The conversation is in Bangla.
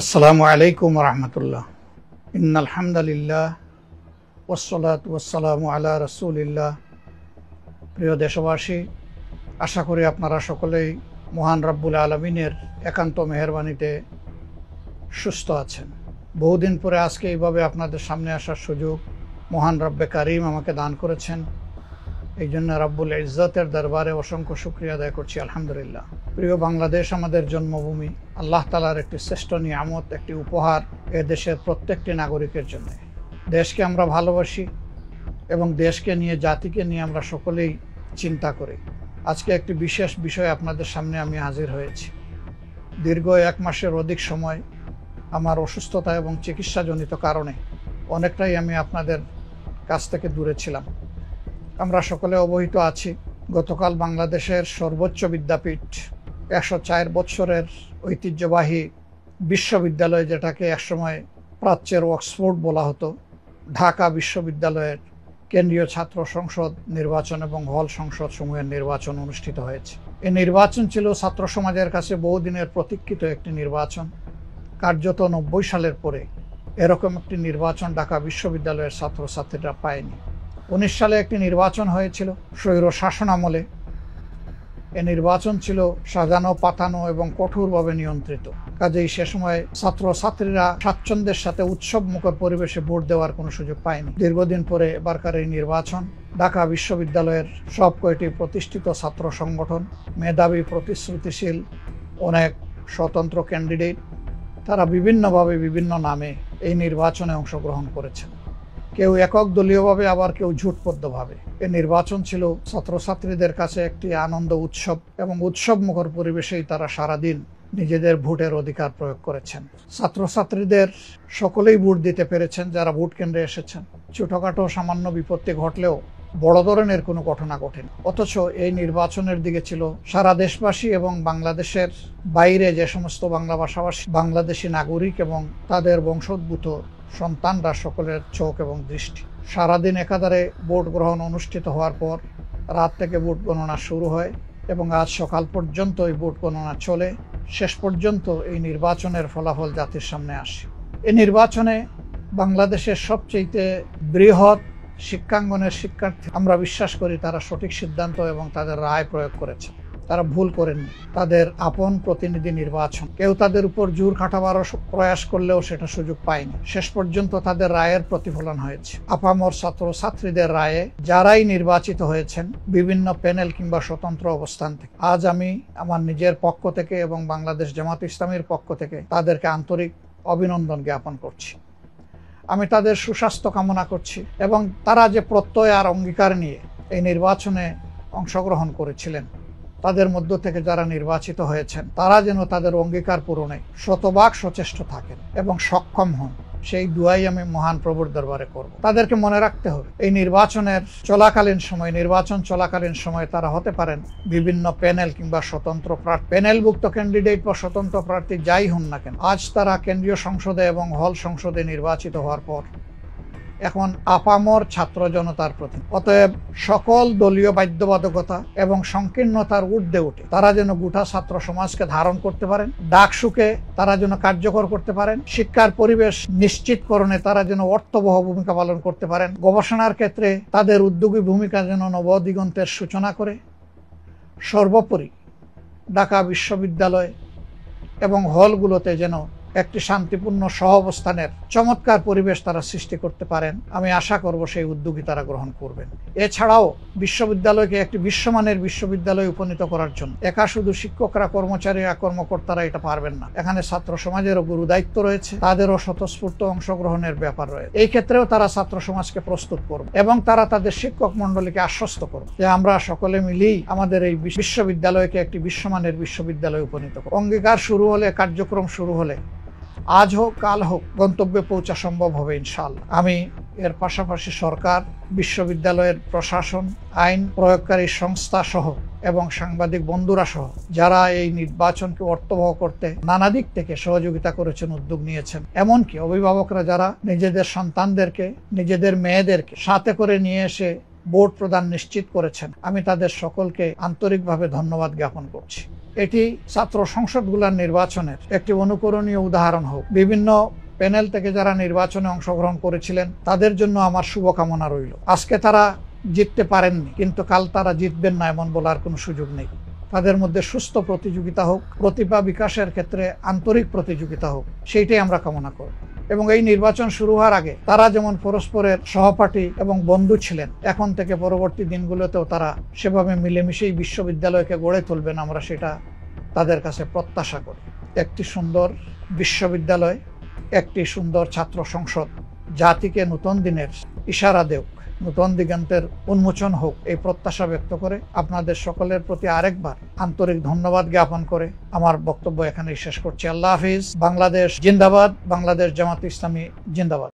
আসসালামু আলাইকুম রহমতুল্লাহ। ইন্নাল হামদুলিল্লাহ ওয়াসসালাতু ওয়াসসালামু আলা রাসূলিল্লাহ। প্রিয় দেশবাসী, আশা করি আপনারা সকলেই মহান রব্বুল আলামিনের একান্ত মেহেরবানিতে সুস্থ আছেন। বহুদিন পরে আজকে এইভাবে আপনাদের সামনে আসার সুযোগ মহান রব্বে কারিম আমাকে দান করেছেন। এই জন্য রব্বুল ইজ্জতের দরবারে অসংখ্য শুকরিয়া আদায় করছি, আলহামদুলিল্লাহ। প্রিয় বাংলাদেশ আমাদের জন্মভূমি, আল্লাহ তাআলার একটি শ্রেষ্ঠ নিয়ামত, একটি উপহার এ দেশের প্রত্যেকটি নাগরিকের জন্য। দেশকে আমরা ভালোবাসি এবং দেশকে নিয়ে, জাতিকে নিয়ে আমরা সকলেই চিন্তা করি। আজকে একটি বিশেষ বিষয় আপনাদের সামনে আমি হাজির হয়েছি। দীর্ঘ 1 মাসের অধিক সময় আমার অসুস্থতা এবং চিকিৎসাজনিত কারণে অনেকটাই আমি আপনাদের কাছ থেকে দূরে ছিলাম। আমরা সকলে অবহিত আছি, গতকাল বাংলাদেশের সর্বোচ্চ বিদ্যাপীঠ, 104 বৎসরের ঐতিহ্যবাহী বিশ্ববিদ্যালয়, যেটাকে একসময় প্রাচ্যের অক্সফোর্ড বলা হতো, ঢাকা বিশ্ববিদ্যালয়ের কেন্দ্রীয় ছাত্র সংসদ নির্বাচন এবং হল সংসদ সমূহের নির্বাচন অনুষ্ঠিত হয়েছে। এই নির্বাচন ছিল ছাত্র সমাজের কাছে বহুদিনের প্রতীক্ষিত একটি নির্বাচন। কার্যত 90 সালের পরে এরকম একটি নির্বাচন ঢাকা বিশ্ববিদ্যালয়ের ছাত্রছাত্রীরা পায়নি। 19 সালে একটি নির্বাচন হয়েছিল স্বৈর শাসন আমলে। এ নির্বাচন ছিল সাজানো, পাতানো এবং কঠোরভাবে নিয়ন্ত্রিত। কাজেই সে সময় ছাত্রছাত্রীরা স্বাচ্ছন্দ্যের সাথে উৎসব মুখর পরিবেশে ভোট দেওয়ার কোনো সুযোগ পায়নি। দীর্ঘদিন পরে এবারকার এই নির্বাচন, ঢাকা বিশ্ববিদ্যালয়ের সব কয়টি প্রতিষ্ঠিত ছাত্র সংগঠন, মেধাবী, প্রতিশ্রুতিশীল অনেক স্বতন্ত্র ক্যান্ডিডেট, তারা বিভিন্নভাবে বিভিন্ন নামে এই নির্বাচনে অংশগ্রহণ করেছেন। কেউ একক দলীয়ভাবে, আবার কেউ জোটবদ্ধভাবে। এই নির্বাচন ছিল ছাত্রছাত্রীদের কাছে একটি আনন্দ উৎসব এবং উৎসব মুখর পরিবেশেই তারা সারাদিন নিজেদের ভোটের অধিকার প্রয়োগ করেছেন। ছাত্রছাত্রীদের সকলেই ভোট দিতে পেরেছেন যারা ভোট কেন্দ্রে এসেছেন। ছোটখাটো সামান্য বিপত্তি ঘটলেও বড় ধরনের কোনো ঘটনা ঘটেনি। অথচ এই নির্বাচনের দিকে ছিল সারা দেশবাসী এবং বাংলাদেশের বাইরে যে সমস্ত বাংলা ভাষাভাষী বাংলাদেশি নাগরিক এবং তাদের বংশোদ্ভূত সন্তানরা, সকলের চোখ এবং দৃষ্টি। সারাদিন একাধারে ভোট গ্রহণ অনুষ্ঠিত হওয়ার পর রাত থেকে ভোট গণনা শুরু হয় এবং আজ সকাল পর্যন্ত এই ভোট গণনা চলে। শেষ পর্যন্ত এই নির্বাচনের ফলাফল জাতির সামনে আসে। এই নির্বাচনে বাংলাদেশের সবচেয়ে বৃহৎ শিক্ষাঙ্গনের শিক্ষার্থী, আমরা বিশ্বাস করি তারা সঠিক সিদ্ধান্ত এবং তাদের রায় প্রয়োগ করেছে। তারা ভুল করেননি। তাদের আপন প্রতিনিধি নির্বাচন, কেউ তাদের উপর জোর খাটাবার প্রয়াস করলেও সেটা সুযোগ পায়নি। শেষ পর্যন্ত তাদের রায়ের প্রতিফলন হয়েছে। আপামর ছাত্র ছাত্রীদের রায়ে যারাই নির্বাচিত হয়েছেন বিভিন্ন প্যানেল কিংবা স্বতন্ত্র অবস্থান থেকে, আজ আমি আমার নিজের পক্ষ থেকে এবং বাংলাদেশ জামাত ইসলামীর পক্ষ থেকে তাদেরকে আন্তরিক অভিনন্দন জ্ঞাপন করছি। আমি তাদের সুস্বাস্থ্য কামনা করছি এবং তারা যে প্রত্যয় আর অঙ্গীকার নিয়ে এই নির্বাচনে অংশগ্রহণ করেছিলেন, তাদের মধ্য থেকে যারা নির্বাচিত হয়েছেন তারা যেন তাদের অঙ্গীকার পূরণে শতভাগ সচেষ্ট থাকেন এবং সক্ষম হন, সেই দুয়াই আমি মহান প্রভুর দরবারে করব। তাদেরকে মনে রাখতে হবে, এই নির্বাচন চলাকালীন সময় তারা হতে পারেন বিভিন্ন প্যানেল কিংবা স্বতন্ত্র প্রার্থী, প্যানেলভুক্ত ক্যান্ডিডেট বা স্বতন্ত্র প্রার্থী যাই হন না কেন, আজ তারা কেন্দ্রীয় সংসদে এবং হল সংসদে নির্বাচিত হওয়ার পর এখন আপামর ছাত্র জনতার প্রতি। অতএব সকল দলীয় বাধ্যবাধকতা এবং সংকীর্ণতার ঊর্ধ্বে উঠে তারা যেন গোটা ছাত্র সমাজকে ধারণ করতে পারেন, ডাকসুকে তারা যেন কার্যকর করতে পারেন, শিক্ষার পরিবেশ নিশ্চিতকরণে তারা যেন অর্থবহ ভূমিকা পালন করতে পারেন, গবেষণার ক্ষেত্রে তাদের উদ্যোগী ভূমিকা যেন নবদিগন্তের সূচনা করে। সর্বোপরি ঢাকা বিশ্ববিদ্যালয় এবং হলগুলোতে যেন একটি শান্তিপূর্ণ সহাবস্থানের চমৎকার পরিবেশ তারা সৃষ্টি করতে পারেন। আমি আশা করব সেই উদ্যোগই তারা গ্রহণ করবেন। এছাড়াও বিশ্ববিদ্যালয়কে একটি বিশ্বমানের বিশ্ববিদ্যালয়ে উপনীত করার জন্য একা শুধু শিক্ষকরা, কর্মচারীরা, কর্মকর্তারা এটা পারবেন না। এখানে ছাত্র সমাজেরও গুরু দায়িত্ব রয়েছে, তাদেরও স্বতঃস্ফূর্ত অংশগ্রহণের ব্যাপার রয়েছে। এই ক্ষেত্রেও তারা ছাত্র সমাজকে প্রস্তুত করবে এবং তারা তাদের শিক্ষক মন্ডলীকে আশ্বস্ত করবে যে আমরা সকলে মিলেই আমাদের এই বিশ্ববিদ্যালয়কে একটি বিশ্বমানের বিশ্ববিদ্যালয়ে উপনীত করব। অঙ্গীকার শুরু হলে, কার্যক্রম শুরু হলে, আজ হোক কাল হোক, গন্তব্যে পৌঁছা সম্ভব হবে ইনশাআল্লাহ। আমি এর পাশাপাশি সরকার, বিশ্ববিদ্যালয়ের প্রশাসন, আইন প্রয়োগকারী সংস্থা সহ এবং সাংবাদিক বন্ধুরা সহ যারা এই নির্বাচনকে অর্থবহ করতে নানা দিক থেকে সহযোগিতা করেছেন, উদ্যোগ নিয়েছেন, এমনকি অভিভাবকরা যারা নিজেদের সন্তানদেরকে, নিজেদের মেয়েদেরকে সাথে করে নিয়ে এসে বোর্ড প্রদান নিশ্চিত করেছেন, আমি তাদের সকলকে আন্তরিকভাবে ধন্যবাদ জ্ঞাপন করছি। এটি ছাত্র সংসদগুলোর নির্বাচনের একটি অনুকরণীয় উদাহরণ হোক। বিভিন্ন প্যানেল থেকে যারা নির্বাচনে অংশগ্রহণ করেছিলেন তাদের জন্য আমার শুভকামনা রইল। আজকে তারা জিততে পারেননি, কিন্তু কাল তারা জিতবেন না এমন বলার কোনো সুযোগ নেই। তাদের মধ্যে সুস্থ প্রতিযোগিতা হোক, প্রতিভা বিকাশের ক্ষেত্রে আন্তরিক প্রতিযোগিতা হোক, সেইটাই আমরা কামনা করব। এবং এই নির্বাচন শুরু হওয়ার আগে তারা যেমন পরস্পরের সহপাঠী এবং বন্ধু ছিলেন, এখন থেকে পরবর্তী দিনগুলোতেও তারা সেভাবে মিলেমিশেই বিশ্ববিদ্যালয়কে গড়ে তুলবেন, আমরা সেটা তাদের কাছে প্রত্যাশা করি। একটি সুন্দর বিশ্ববিদ্যালয়, একটি সুন্দর ছাত্র সংসদ জাতিকে নতুন দিনের ইশারা দেওক, নতুন দিগন্তের উন্মোচন হোক, এই প্রত্যাশা ব্যক্ত করে আপনাদের সকলের প্রতি আরেকবার আন্তরিক ধন্যবাদ জ্ঞাপন করে আমার বক্তব্য এখানেই শেষ করছি। আল্লাহ হাফিজ। বাংলাদেশ জিন্দাবাদ। বাংলাদেশ জামাত ইসলামী জিন্দাবাদ।